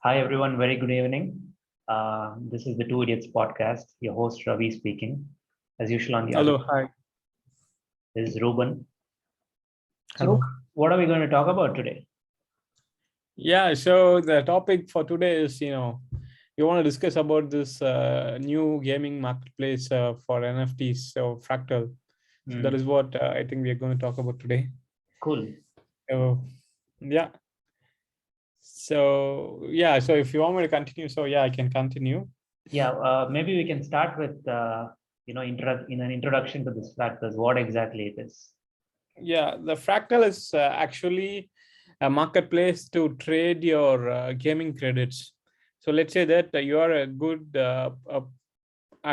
Hi, everyone. Very good evening. This is the Two Idiots podcast. Your host, Ravi, speaking. As usual, on the other Hello, hi. is Ruben. So, Ruben, Hello. what are we going to talk about today? Yeah, so the topic for today is, you want to discuss about this new gaming marketplace for NFTs, so Fractal. So that Hmm, is what I think we are going to talk about today. cool. So, yeah. So if you want me to continue, so yeah, I can continue. Yeah, maybe we can start with in an introduction to this factors, what exactly it is. Yeah, the Fractal is actually a marketplace to trade your gaming credits. So let's say that you are a good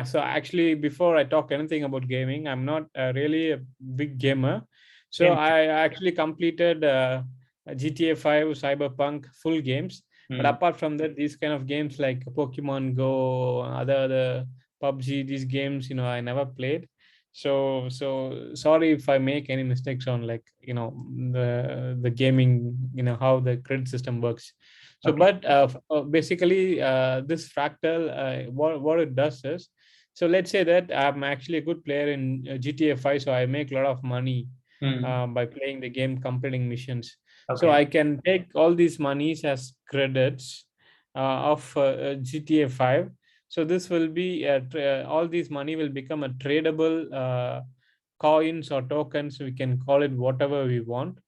so actually, before I talk anything about gaming, I'm not really a big gamer. So Same. I actually completed GTA 5, Cyberpunk full games. But Hmm, apart from that, these kind of games like Pokemon Go, other PUBG, these games, I never played. So sorry if I make any mistakes on the gaming, how the credit system works. So, okay. but basically, this Fractal, what it does is, so let's say that I'm actually a good player in GTA 5, so I make a lot of money Hmm, by playing the game, completing missions. So okay. I can take all these monies as credits of GTA 5. So this will be all these money will become a tradable coins or tokens. We can call it whatever we want,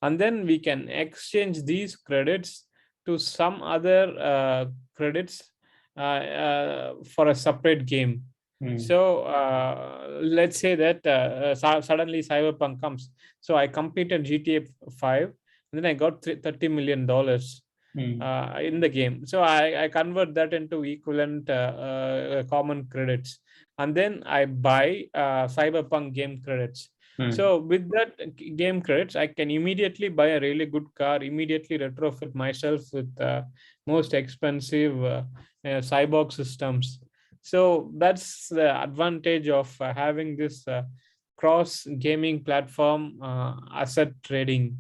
and then we can exchange these credits to some other credits for a separate game. Hmm, So let's say that suddenly Cyberpunk comes. So I completed GTA 5, and then I got $30 million hmm, in the game. So I convert that into equivalent common credits, and then I buy Cyberpunk game credits. hmm. So with that game credits, I can immediately buy a really good car, immediately retrofit myself with most expensive cyborg systems. So that's the advantage of having this cross gaming platform asset trading.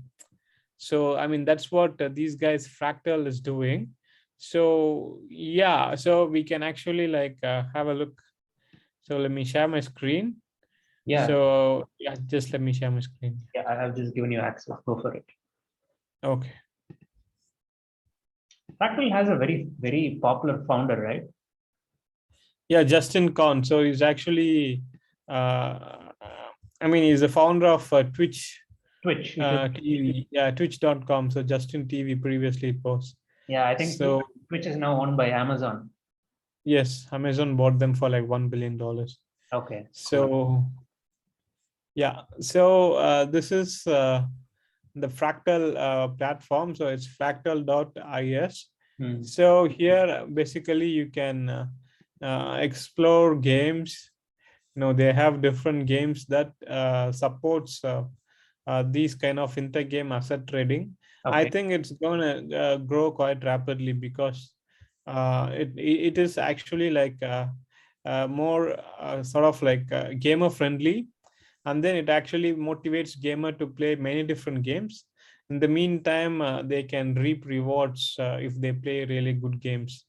So I mean, that's what these guys Fractal is doing. So yeah, so we can actually have a look. So let me share my screen. Yeah, So yeah, just let me share my screen. yeah. I have just given you access. Go for it. Okay. Fractal has a very popular founder, right? Yeah, Justin Kahn. So he's actually, I mean, he's the founder of Twitch Twitch. It is. TV. Yeah, Twitch.com. So Justin TV previously it was. Yeah, I think So Twitch is now owned by Amazon. yes, Amazon bought them for like $1 billion. Okay, cool. So yeah, so this is the Fractal platform. So it's fractal.is. Hmm. So here basically you can explore games. They have different games that supports these kind of intergame asset trading. I Okay. think it's going to grow quite rapidly because it is actually like more sort of like gamer friendly, and then it actually motivates gamer to play many different games. In the meantime, they can reap rewards if they play really good games.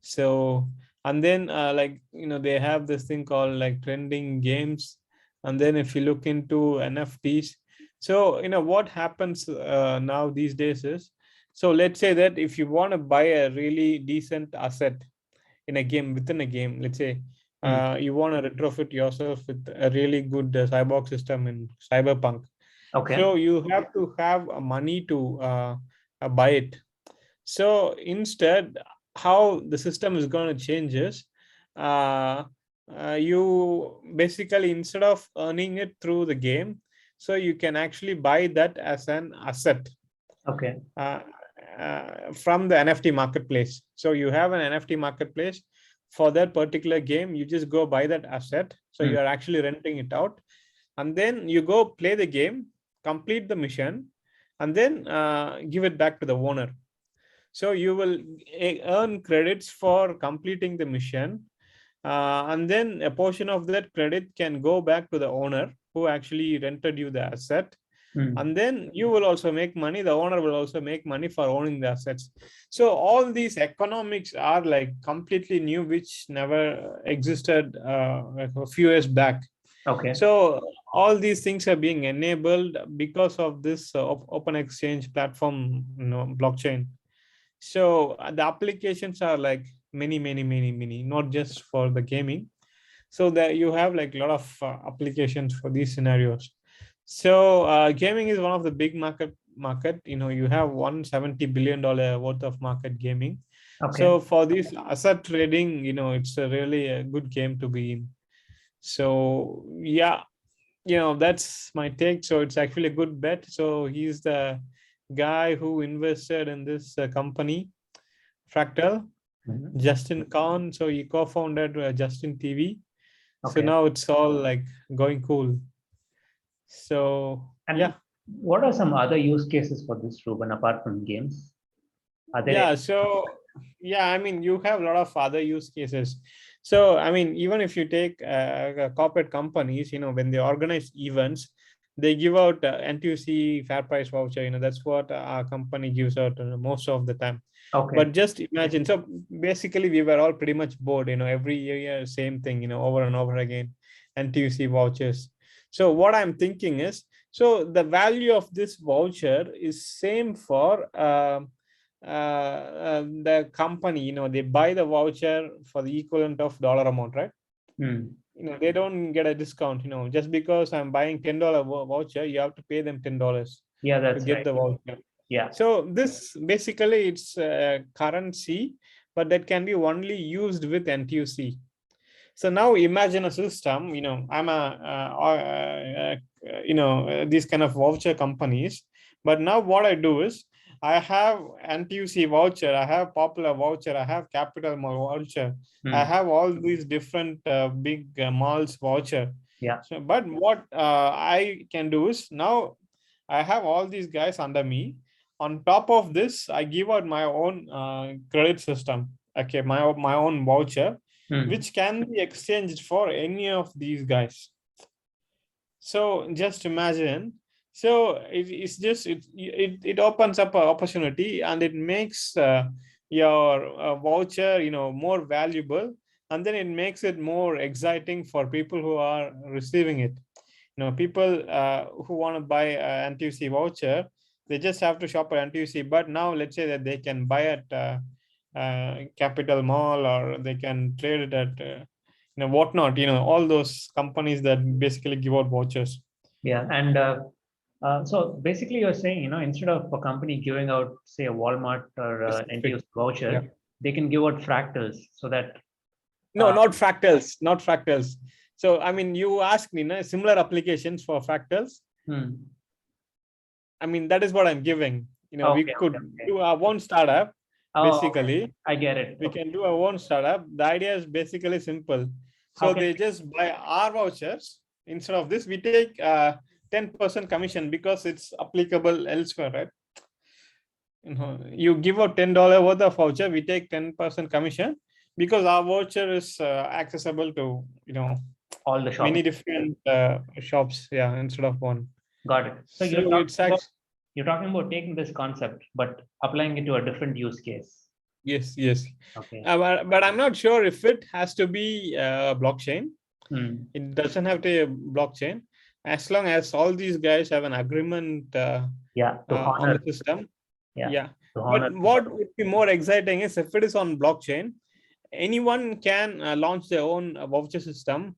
So, and then they have this thing called like trending games. And then if you look into NFTs, so what happens now these days is, so let's say that if you want to buy a really decent asset in a game, within a game, let's say Hmm. you want to retrofit yourself with a really good cyborg system in Cyberpunk. Okay. So you have to have money to buy it. So instead, how the system is going to change is, uh, you basically, instead of earning it through the game, so you can actually buy that as an asset Okay. uh, from the NFT marketplace. So you have an NFT marketplace for that particular game. You just go buy that asset. So Hmm. you are actually renting it out, and then you go play the game, complete the mission, and then give it back to the owner. So you will earn credits for completing the mission, and then a portion of that credit can go back to the owner who actually rented you the asset. And then you will also make money. The owner will also make money for owning the assets. So all these economics are like completely new, which never existed like a few years back. Okay. So all these things are being enabled because of this open exchange platform, blockchain. So the applications are like many, not just for the gaming. So that you have like a lot of applications for these scenarios. So gaming is one of the big market. You have $170 billion worth of market gaming. Okay. So for this asset trading, it's a really a good game to be in. So yeah, that's my take. So it's actually a good bet. So he's the guy who invested in this company, Fractal, Justin Khan. So he co-founded Justin TV. So Okay. now it's all like going cool. So And yeah. what are some other use cases for this, Ruben, apart from games? Are there Yeah. So yeah, I mean, you have a lot of other use cases. So I mean, even if you take corporate companies, when they organize events, they give out NTUC fair price voucher. That's what our company gives out most of the time. okay? But just imagine. So basically, we were all pretty much bored. Every year, same thing. Over and over again, NTUC vouchers. So what I'm thinking is, so the value of this voucher is same for the company. They buy the voucher for the equivalent of dollar amount, right? They don't get a discount. Just because I'm buying $10 voucher, you have to pay them $10 Yeah, to that's get right. the voucher. Yeah. So this basically it's currency, but that can be only used with NTUC. So now imagine a system. I'm these kind of voucher companies. But now what I do is I have NTUC voucher, I have Popular voucher, I have Capital Mall voucher, I have all these different big malls voucher. Yeah. So, but what I can do is now I have all these guys under me. On top of this, I give out my own credit system. Okay, my own voucher, which can be exchanged for any of these guys. So just imagine. So it's just it opens up an opportunity, and it makes your voucher more valuable, and then it makes it more exciting for people who are receiving it. People who want to buy an NTUC voucher, they just have to shop at NTUC. But now let's say that they can buy at Capital Mall, or they can trade it at whatnot. All those companies that basically give out vouchers. Yeah, and so basically you're saying, instead of a company giving out, say, a Walmart or NTUC voucher, Yeah. they can give out fractals so that. No, not fractals, not fractals. So, I mean, you asked me similar applications for fractals. I mean, that is what I'm giving. We could do our own startup. Basically, I get it. We can do our own startup. The idea is basically simple. So they just buy our vouchers. Instead of this, we take 10% commission because it's applicable elsewhere, right? You give out $10 worth of voucher, we take 10% commission because our voucher is accessible to all the shops. Many different shops. Yeah, instead of one. Got it. So you're talking about taking this concept but applying it to a different use case. Yes. Okay. But I'm not sure if it has to be blockchain. It doesn't have to be a blockchain, as long as all these guys have an agreement on the system. Yeah. But what would be more exciting is if it is on blockchain, anyone can launch their own voucher system.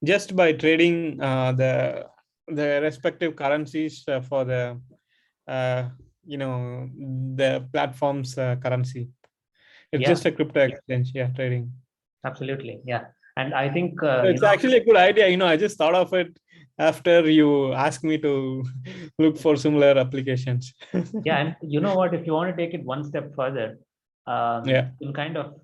Just by trading the respective currencies for the the platform's currency. It's just a crypto exchange. Trading. Absolutely. Yeah. And I think it's actually a good idea. I just thought of it after you asked me to look for similar applications. Yeah. And you know what, if you want to take it one step further, you'll kind of,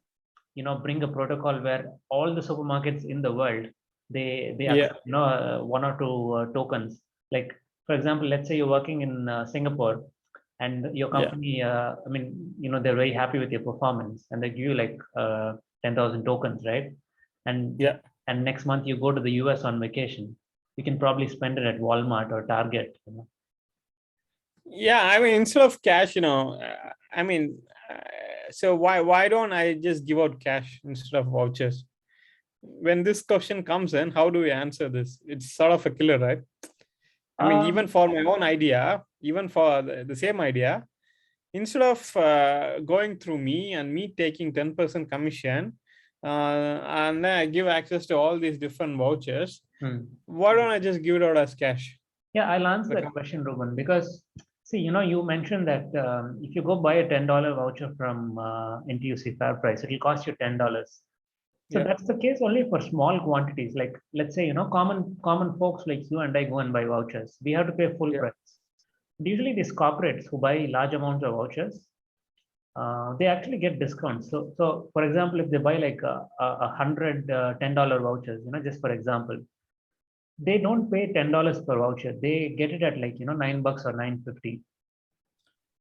bring a protocol where all the supermarkets in the world, they accept, one or two tokens. Like, for example, let's say you're working in Singapore and your company, they're very happy with your performance and they give you like 10,000 tokens, right? And next month you go to the US on vacation. you can probably spend it at Walmart or Target. Yeah, I mean, instead of cash, so why don't I just give out cash instead of vouchers? When this question comes in, how do we answer this? It's sort of a killer, right? I mean, even for my own idea, even for the same idea, instead of going through me and me taking 10% commission, and then I give access to all these different vouchers, why don't I just give it out as cash? Yeah, I'll answer that question, Ruben, because see, you mentioned that if you go buy a $10 voucher from NTUC Fair Price, it will cost you $10. So that's the case only for small quantities. Like, let's say, common folks like you and I go and buy vouchers. We have to pay full price. Usually these corporates who buy large amounts of vouchers, they actually get discounts. So for example, if they buy like a $100 $10 vouchers, just for example, they don't pay $10 per voucher. They get it at like, $9 or $9.50.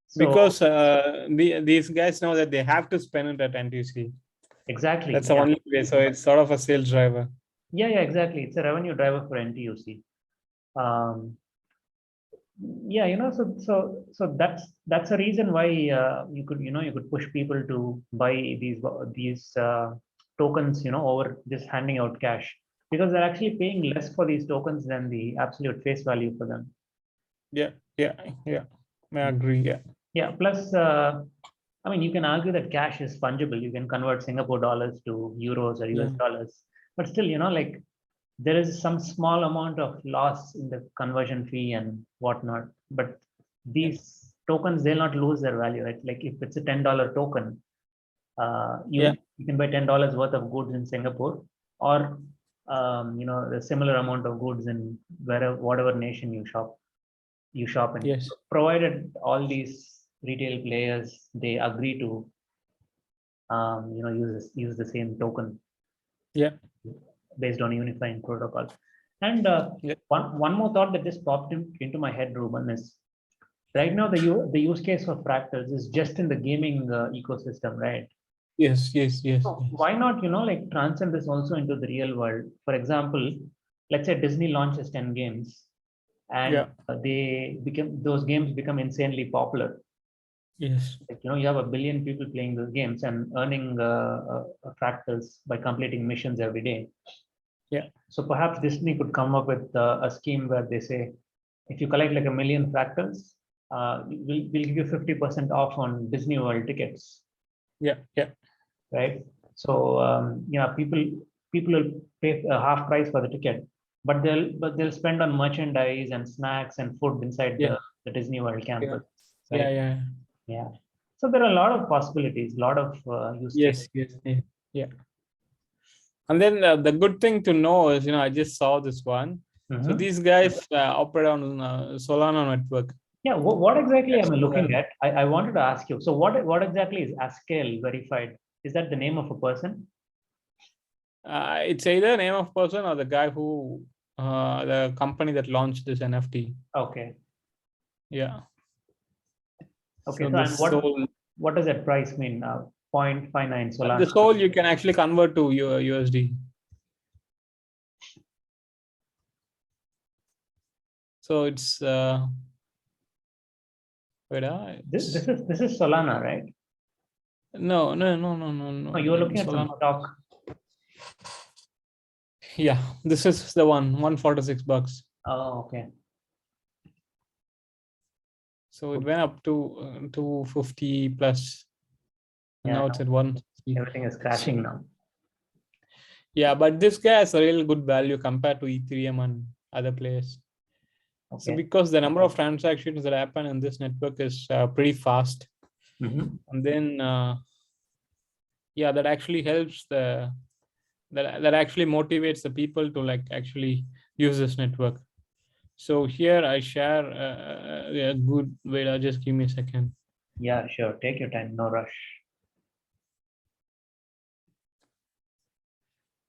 So, because these guys know that they have to spend it at NTC. Exactly. That's the only way. So it's sort of a sales driver. Yeah, exactly. It's a revenue driver for NTUC. Yeah, so that's a reason why you could push people to buy these tokens, over just handing out cash, because they're actually paying less for these tokens than the absolute face value for them. Yeah. I agree. Yeah. Plus, I mean, you can argue that cash is fungible. You can convert Singapore dollars to euros or US dollars, but still, like there is some small amount of loss in the conversion fee and whatnot. But these tokens, they'll not lose their value, right? Like if it's a $10 token, you can buy $10 worth of goods in Singapore, or a similar amount of goods in whatever nation you shop in. Yes. Provided all these retail players, they agree to use the same token. Yeah. Based on unifying protocol. And one more thought that just popped into my head, Ruben, is right now the use case for fractals is just in the gaming ecosystem, right? Yes. So why not, like transcend this also into the real world? For example, let's say Disney launches 10 games and those games become insanely popular. Yes. Like, you have 1 billion people playing those games and earning fractals by completing missions every day. Yeah. So perhaps Disney could come up with a scheme where they say, if you collect like 1 million fractals, we'll give you 50% off on Disney World tickets. Yeah. Right. So people will pay a half price for the ticket, but they'll spend on merchandise and snacks and food inside the Disney World campus. Right? Yeah. So there are a lot of possibilities, a lot of use cases. Yes. And then the good thing to know is, I just saw this one. So these guys operate on Solana network. Yeah, what exactly am I looking at? I wanted to ask you. So what exactly is Askel verified? Is that the name of a person? It's either name of person or the guy who the company that launched this NFT. Okay. Yeah. Okay. So what does that price mean? 0.59 Solana. The Sol you can actually convert to your USD. So it's this is Solana, right? No. Oh, you're looking at some stock. Yeah, this is the one, $146. Oh, okay. So it went up to 250 plus. And now it's at 1. Everything is crashing now. Yeah, but this guy has a real good value compared to Ethereum and other players. Okay. So because the number of transactions that happen in this network is pretty fast. And then that actually helps that actually motivates the people to like actually use this network. So here I share a good way. Just give me a second. Yeah, sure. Take your time. No rush.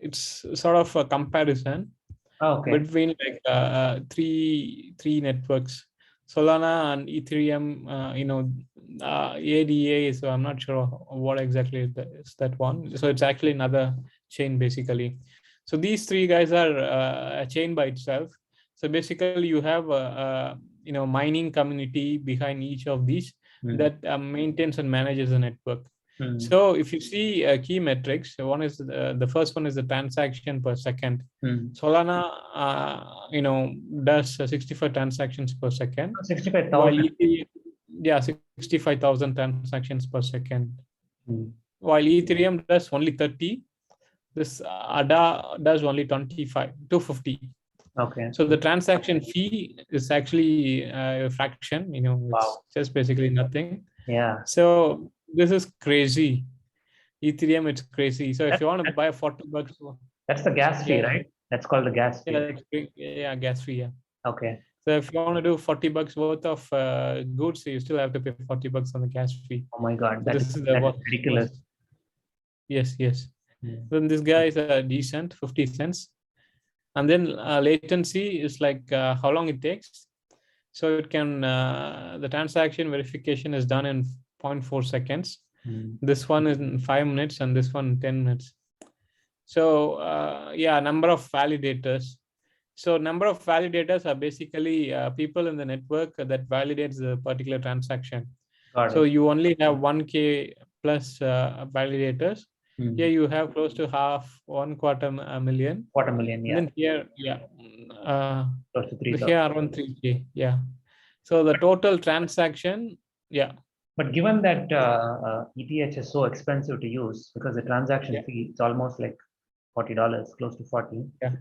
It's sort of a comparison between like three networks, Solana and Ethereum. ADA. So I'm not sure what exactly is that one. So it's actually another chain basically. So these three guys are a chain by itself. So basically, you have a mining community behind each of these that maintains and manages the network. So if you see key metrics, one is the first one is the transaction per second. Solana, does 65 transactions per second. 65,000. Yeah, 65,000 transactions per second. While Ethereum does only 30, this ADA does only 250. Okay. So the transaction fee is actually a fraction, it's just basically nothing. Yeah. So this is crazy. Ethereum, it's crazy. So if you want to buy $40, that's the gas fee, right? That's called the gas fee. Yeah, gas fee. Yeah. Okay. So if you want to do $40 worth of goods, you still have to pay $40 on the gas fee. Oh my God, that is ridiculous. Yes. Then this guy is decent, 50 cents. And then latency is like how long it takes. So it can, the transaction verification is done in 0.4 seconds. This one is in 5 minutes and this one in 10 minutes. So number of validators. So number of validators are basically people in the network that validates the particular transaction. So you only have 1K plus validators. Here you have close to one quarter million. Quarter million, yeah. And then here, close to 3,000. Here around 3K, yeah. So the total transaction, yeah. But given that ETH is so expensive to use because the transaction fee it's almost like $40, close to 40. Yeah.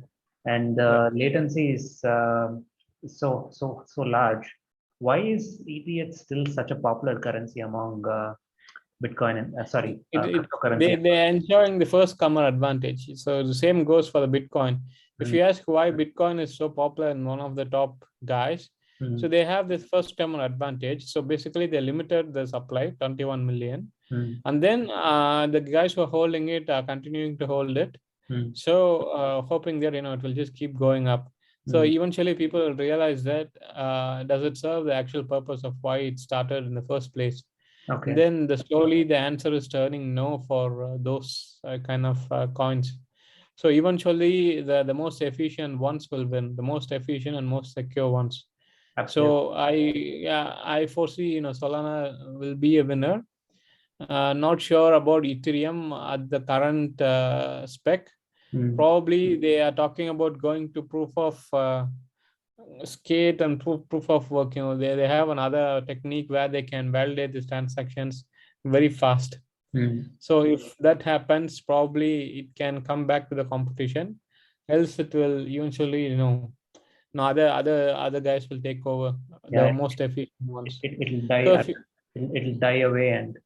And the latency is so large. Why is ETH still such a popular currency among Bitcoin and cryptocurrency? They're enjoying the first comer advantage. So the same goes for the Bitcoin. If you ask why Bitcoin is so popular and one of the top guys, so they have this first comer advantage. So basically they limited the supply, 21 million. And then the guys who are holding it are continuing to hold it. So hoping that, it will just keep going up. So eventually people will realize that does it serve the actual purpose of why it started in the first place? Okay. Then slowly the answer is turning no for those kind of coins. So eventually the most efficient ones will win, the most efficient and most secure ones. Absolutely. So I foresee Solana will be a winner. Not sure about Ethereum at the current spec. Probably they are talking about going to proof of skate and proof of work. They have another technique where they can validate these transactions very fast. So if that happens, probably it can come back to the competition. Else it will eventually, other guys will take over the most efficient ones. It'll die. It'll die away, and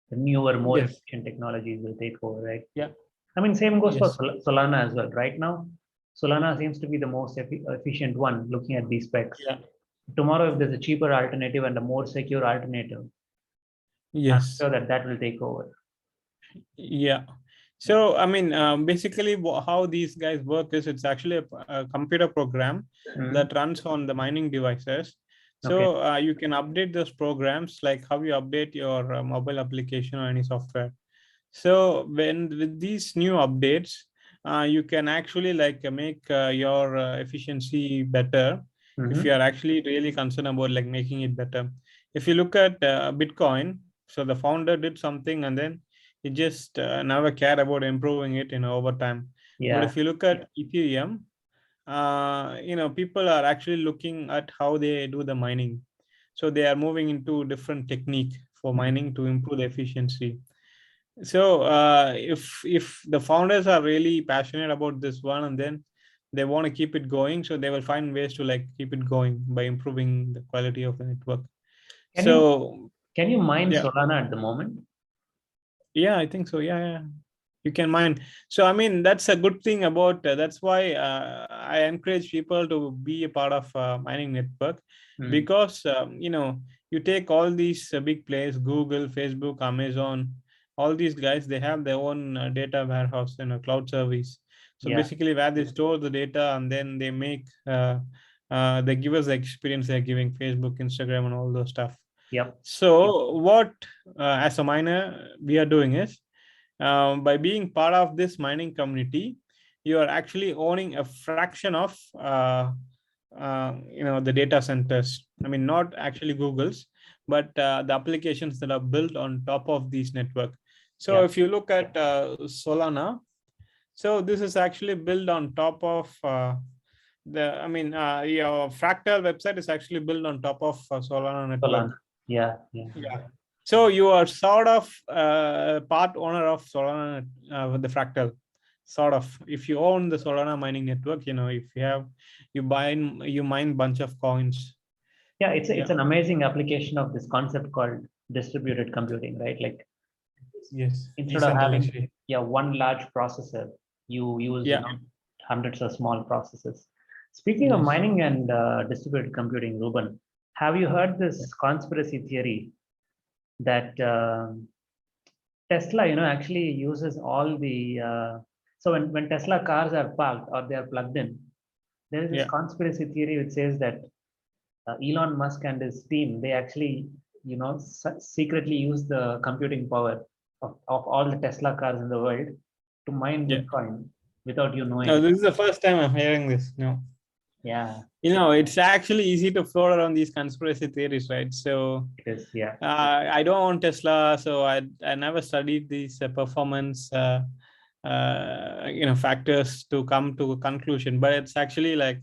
the newer, more efficient technologies will take over, right? Yeah. I mean, same goes for Solana as well. Right now, Solana seems to be the most efficient one looking at these specs. Yeah. Tomorrow, if there's a cheaper alternative and a more secure alternative, I'm sure that will take over. Yeah. So, I mean, basically how these guys work is it's actually a computer program that runs on the mining devices. So you can update those programs like how you update your mobile application or any software. So with these new updates, you can actually make your efficiency better if you are actually really concerned about making it better. If you look at Bitcoin, so the founder did something and then he just never cared about improving it over time. Yeah. But if you look at Ethereum, people are actually looking at how they do the mining. So they are moving into different technique for mining to improve the efficiency. So if the founders are really passionate about this one and then they want to keep it going, so they will find ways to keep it going by improving the quality of the network. Can you mine Solana at the moment? Yeah, I think so. Yeah. You can mine. So, I mean, that's a good thing about, that's why I encourage people to be a part of mining network because, you take all these big players, Google, Facebook, Amazon, all these guys, they have their own data warehouse and a cloud service. So basically where they store the data and then they make, they give us the experience they're giving Facebook, Instagram, and all those stuff. Yep. So what, as a miner, we are doing is, by being part of this mining community, you are actually owning a fraction of the data centers. I mean, not actually Google's, but the applications that are built on top of these network. So if you look at Solana, so this is actually built on top of your Fractal website is actually built on top of Solana network. Solana. Yeah. So you are sort of part owner of Solana with the Fractal. Sort of, if you own the Solana mining network, if you mine bunch of coins. Yeah, it's an amazing application of this concept called distributed computing, right? Like, yes, instead of having one large processor, you use hundreds of small processes. Speaking of mining and distributed computing, Ruben, have you heard this conspiracy theory that Tesla, actually uses all the so when Tesla cars are parked or they are plugged in, there is this conspiracy theory which says that Elon Musk and his team, they actually, secretly use the computing power of all the Tesla cars in the world to mine Bitcoin without you knowing. No, this is the first time I'm hearing this. No. Yeah. It's actually easy to float around these conspiracy theories, right? So it is, yeah. I don't own Tesla, so I never studied these performance factors to come to a conclusion, but it's actually like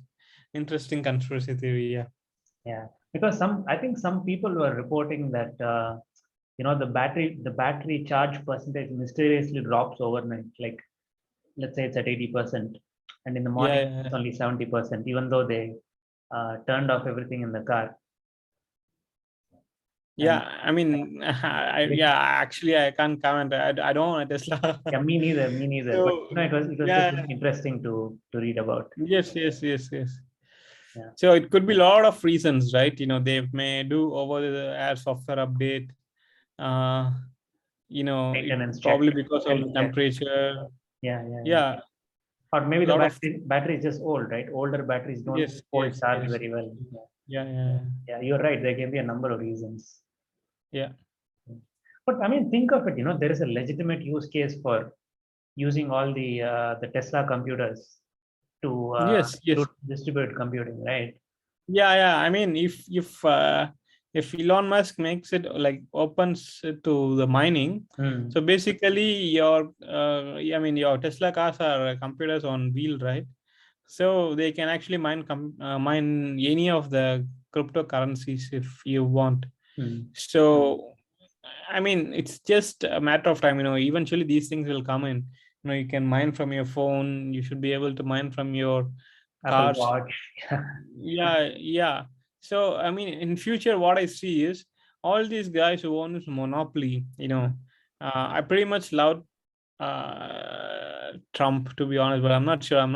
interesting conspiracy theory. Yeah, because I think some people were reporting that the battery charge percentage mysteriously drops overnight. Like, let's say it's at 80%, and in the morning it's only 70%, even though they turned off everything in the car. Actually I can't comment. I don't want a Tesla. Yeah, me neither. So, but it was just really interesting to read about. Yes. So it could be a lot of reasons, right? They may do over the air software update. Maintenance probably check, because of the temperature. Yeah. Or maybe the battery is just old, right? Older batteries don't hold charge very well. Yeah, you're right. There can be a number of reasons. Yeah. But I mean, think of it, there is a legitimate use case for using all the Tesla computers to distribute computing, right? Yeah. I mean, if Elon Musk makes it like opens it to the mining, so basically your Tesla cars are computers on wheel, right? So they can actually mine any of the cryptocurrencies if you want. So I mean, it's just a matter of time. Eventually these things will come in. You can mine from your phone. You should be able to mine from your Apple cars. Watch. Yeah. So I mean, in future, what I see is all these guys who own this monopoly. I pretty much love Trump, to be honest, but I'm not sure.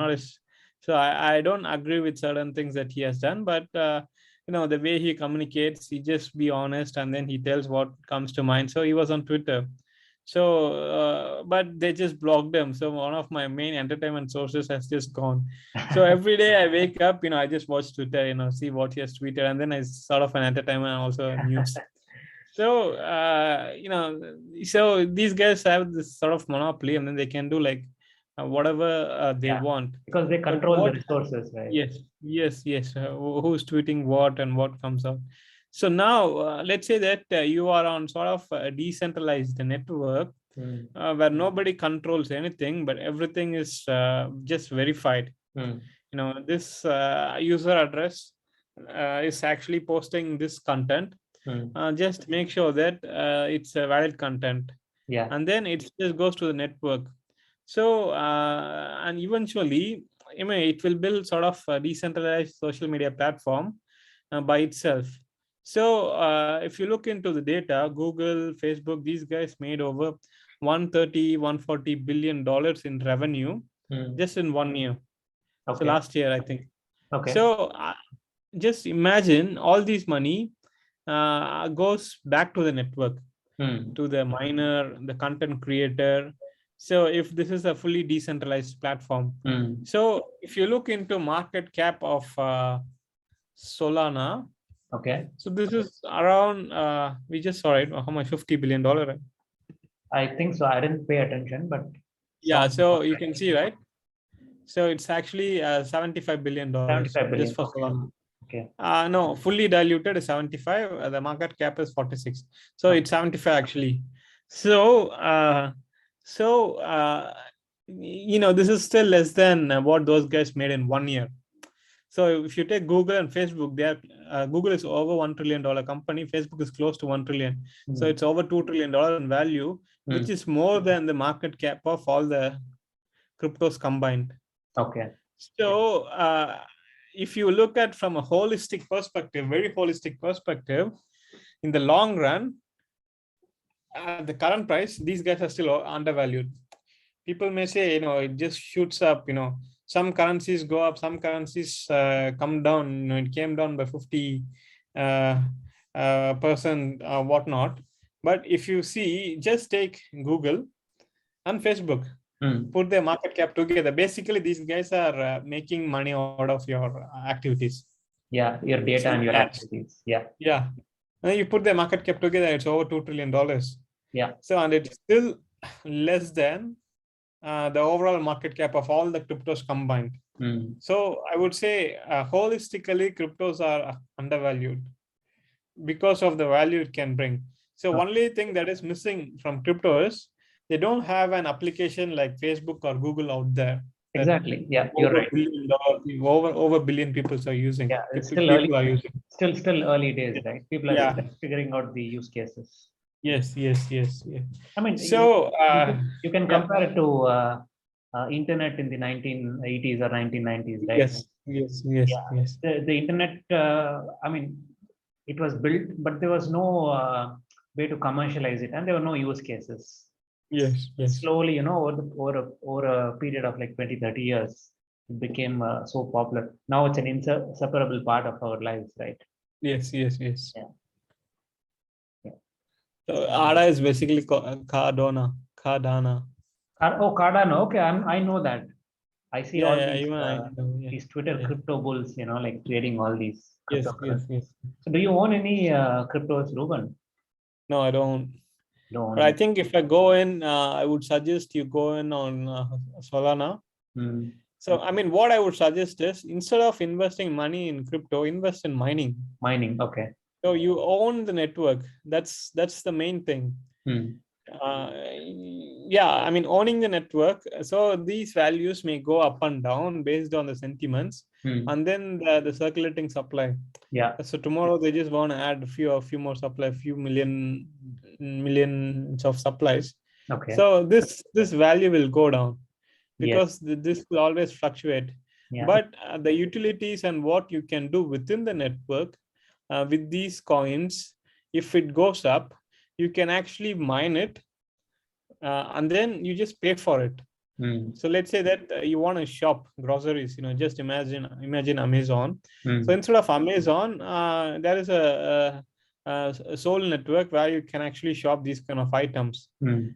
So I don't agree with certain things that he has done, but the way he communicates, he just be honest and then he tells what comes to mind. So he was on Twitter. So but they just blocked him. So one of my main entertainment sources has just gone. So every day I wake up, I just watch Twitter, see what he has tweeted, and then it's sort of an entertainment and also news. So so these guys have this sort of monopoly, and then they can do like whatever they want, because they control the resources, right? Yes. Who's tweeting what and what comes out. So now let's say that you are on sort of a decentralized network where nobody controls anything, but everything is just verified. This user address is actually posting this content. Just make sure that it's a valid content. And then it just goes to the network. So and eventually, it will build sort of a decentralized social media platform by itself. So if you look into the data, Google, Facebook, these guys made over 140 billion dollars in revenue just in 1 year. So last year, I think. So just imagine all this money goes back to the network, to the miner, the content creator. So if this is a fully decentralized platform, so if you look into market cap of Solana, so this is around we just saw it, how much? $50 billion. I think so. I didn't pay attention, but yeah. So you can see, right? So it's actually $75 billion 75 billion. just for Solana. Okay. No, fully diluted is 75. The market cap is 46. So it's 75 actually. So, this is still less than what those guys made in 1 year. So if you take Google and Facebook, Google is over $1 trillion company. Facebook is close to 1 trillion. So it's over $2 trillion in value, which is more than the market cap of all the cryptos combined. Okay. So if you look at from a holistic perspective, very holistic perspective, in the long run, at the current price, these guys are still undervalued. People may say, it just shoots up, some currencies go up, some currencies come down. It came down by 50 percent, whatnot. But if you see, just take Google and Facebook, put their market cap together. Basically, these guys are making money out of your activities. Yeah, your data and your activities. Yeah. Yeah. And you put their market cap together, it's over $2 trillion. Yeah. So, and it's still less than the overall market cap of all the cryptos combined. So I would say holistically, cryptos are undervalued because of the value it can bring. So only thing that is missing from crypto is they don't have an application like Facebook or Google out there. Exactly. Yeah, you're right. Over billion people are using. Yeah, it's still early. Still early days, right? People are just figuring out the use cases. Yes. I mean, so you can compare it to internet in the 1980s or 1990s, right? Yes. The internet, I mean, it was built, but there was no way to commercialize it, and there were no use cases. Yes. Slowly, over a period of like 20, 30 years, it became so popular. Now it's an inseparable part of our lives, right? Yes. Yeah. So ADA is basically Cardano. Cardano. Okay, I know that. I see all these Twitter crypto bulls, like trading all these cryptocurrencies. Yes. So do you own any cryptos, Ruben? No, I don't. But I think if I go in, I would suggest you go in on Solana. So, I mean, what I would suggest is instead of investing money in crypto, invest in mining. Mining, okay. So you own the network. That's the main thing. I mean, owning the network. So these values may go up and down based on the sentiments, and then the circulating supply. Yeah. So tomorrow they just want to add a few more supply, few millions of supplies. Okay. So this value will go down because this will always fluctuate. Yeah. But the utilities and what you can do within the network with these coins, if it goes up, you can actually mine it, and then you just pay for it. So let's say that you want to shop groceries, just imagine Amazon. So instead of Amazon, there is a Soul network where you can actually shop these kind of items.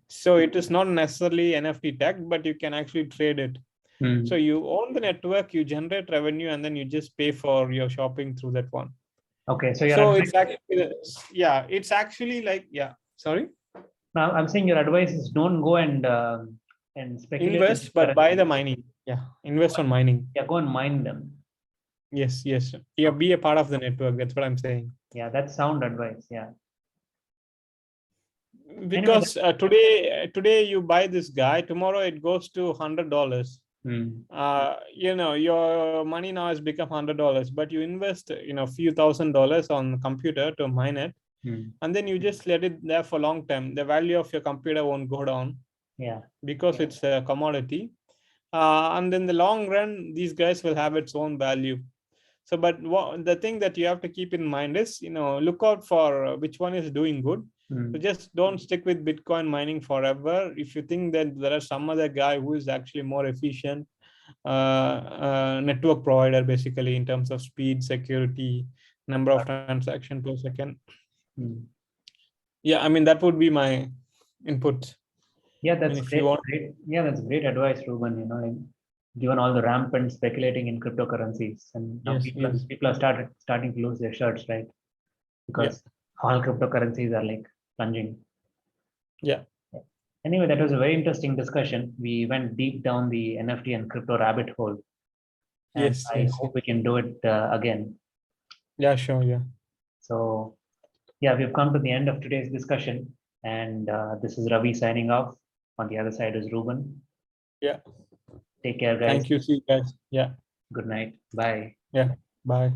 So it is not necessarily NFT tag, but you can actually trade it. So you own the network, you generate revenue, and then you just pay for your shopping through that one. Okay, so it's actually like sorry. Now I'm saying your advice is don't go and speculate. Invest, but buy the mining. Invest on mining. Go and mine them. Yes. Be a part of the network. That's what I'm saying. Yeah, that's sound advice. Yeah. Because today you buy this guy, tomorrow it goes to $100. Your money now has become $100, but you invest few $1,000s on the computer to mine it, and then you just let it there for a long time. The value of your computer won't go down, because it's a commodity, and in the long run these guys will have its own value. So but the thing that you have to keep in mind is look out for which one is doing good. So just don't stick with Bitcoin mining forever. If you think that there are some other guy who is actually more efficient network provider, basically in terms of speed, security, number of transactions per second. I mean, that would be my input. That's great. Yeah, that's great advice, Ruben. Given all the rampant speculating in cryptocurrencies, and now people are starting to lose their shirts, right? Because all cryptocurrencies are like plunging. Anyway, that was a very interesting discussion. We went deep down the NFT and crypto rabbit hole, and Yes, I yes. hope we can do it again. Yeah, sure. Yeah. So, yeah, we've come to the end of today's discussion, and this is Ravi signing off. On the other side is Ruben. Yeah. Take care, guys. Thank you. See you guys. Yeah. Good night. Bye. Yeah. Bye.